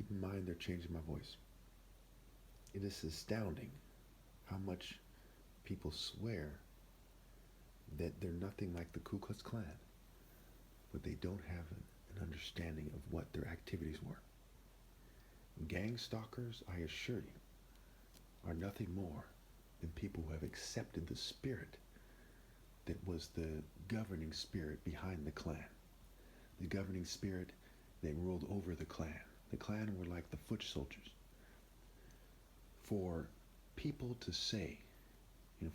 keep in mind they're changing my voice. It is astounding how much people swear that they're nothing like the Ku Klux Klan, but they don't have an understanding of what their activities were. Gang stalkers, I assure you, are nothing more than people who have accepted the spirit that was the governing spirit behind the Klan, the governing spirit that ruled over the Klan. The Klan were like the foot soldiers. For people to say,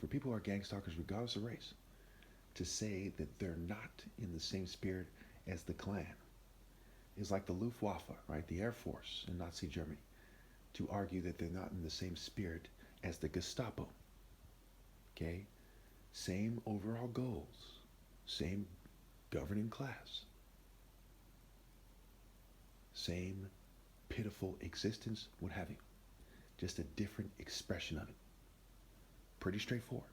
for people who are gang stalkers regardless of race, to say that they're not in the same spirit as the Klan is like the Luftwaffe, right? The Air Force in Nazi Germany, to argue that they're not in the same spirit as the Gestapo. Okay? Same overall goals, same governing class, same pitiful existence, what have you. Just a different expression of it. Pretty straightforward.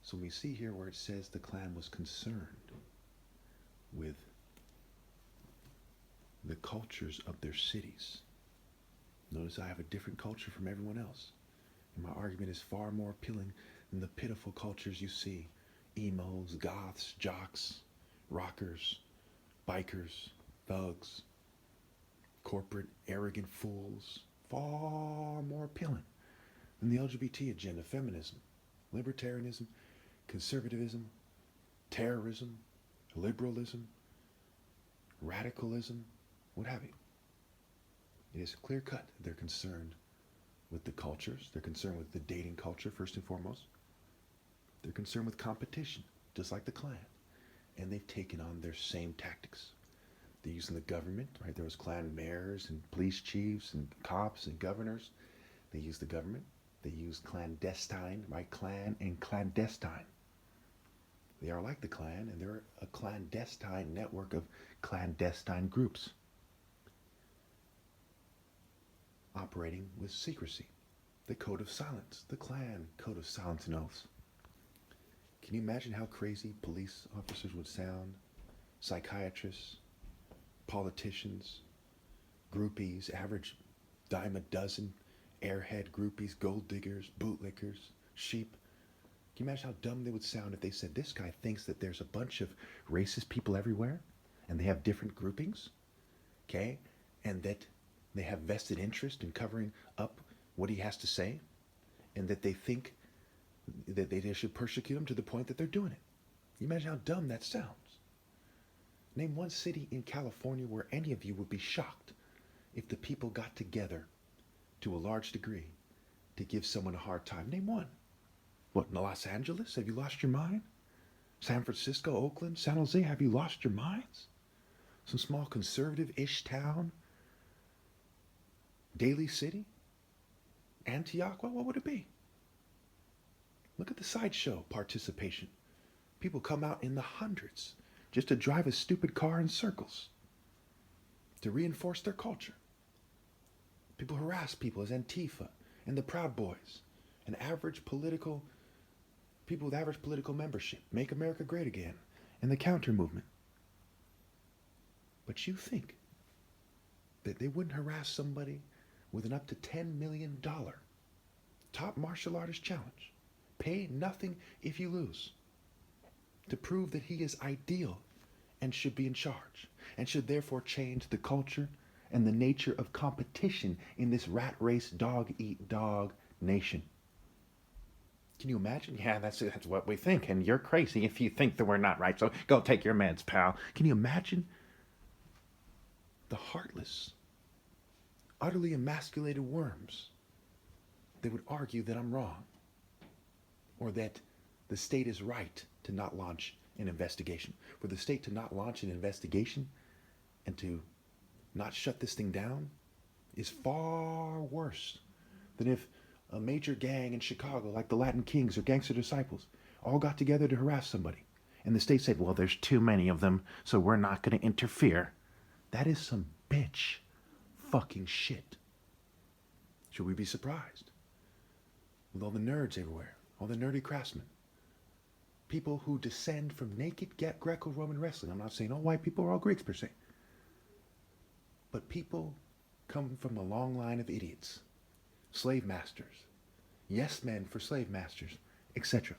So we see here where it says the Klan was concerned with the cultures of their cities. Notice I have a different culture from everyone else. And my argument is far more appealing than the pitiful cultures you see. Emos, goths, jocks, rockers, bikers, thugs, corporate, arrogant fools. Far more appealing than the LGBT agenda, feminism, libertarianism, conservatism, terrorism, liberalism, radicalism, what have you. It is clear cut. They're concerned with the cultures. They're concerned with the dating culture, first and foremost. They're concerned with competition, just like the Klan. And they've taken on their same tactics. They're using the government, right? There was Klan mayors and police chiefs and cops and governors. They used the government. They used clandestine, right? Klan and clandestine. They are like the Klan, and they're a clandestine network of clandestine groups operating with secrecy. The code of silence, the Klan code of silence and oaths. Can you imagine how crazy police officers would sound? Psychiatrists, politicians, groupies, average dime a dozen, airhead groupies, gold diggers, bootlickers, sheep. Can you imagine how dumb they would sound if they said, this guy thinks that there's a bunch of racist people everywhere and they have different groupings, okay? And that they have vested interest in covering up what he has to say, and that they think that they should persecute him to the point that they're doing it. Can you imagine how dumb that sounds? Name one city in California where any of you would be shocked if the people got together to a large degree to give someone a hard time. Name one. What, in Los Angeles? Have you lost your mind? San Francisco, Oakland, San Jose, have you lost your minds? Some small conservative-ish town? Daly City? Antioch? What would it be? Look at the sideshow participation. People come out in the hundreds just to drive a stupid car in circles to reinforce their culture. People harass people as Antifa and the Proud Boys and people with average political membership, Make America Great Again, and the counter movement. But you think that they wouldn't harass somebody with an up to $10 million top martial artist challenge, pay nothing if you lose, to prove that he is ideal and should be in charge, and should therefore change the culture and the nature of competition in this rat race, dog-eat-dog nation. Can you imagine? Yeah, that's what we think, and you're crazy if you think that we're not right, so go take your meds, pal. Can you imagine the heartless, utterly emasculated worms that would argue that I'm wrong, or that the state is right to not launch an investigation? For the state to not launch an investigation and to not shut this thing down is far worse than if a major gang in Chicago, like the Latin Kings or Gangster Disciples, all got together to harass somebody. And the state said, well, there's too many of them, so we're not going to interfere. That is some bitch fucking shit. Should we be surprised? With all the nerds everywhere, all the nerdy craftsmen, people who descend from naked Greco-Roman wrestling. I'm not saying all white people are all Greeks per se. But people come from a long line of idiots, slave masters, yes men for slave masters, etc.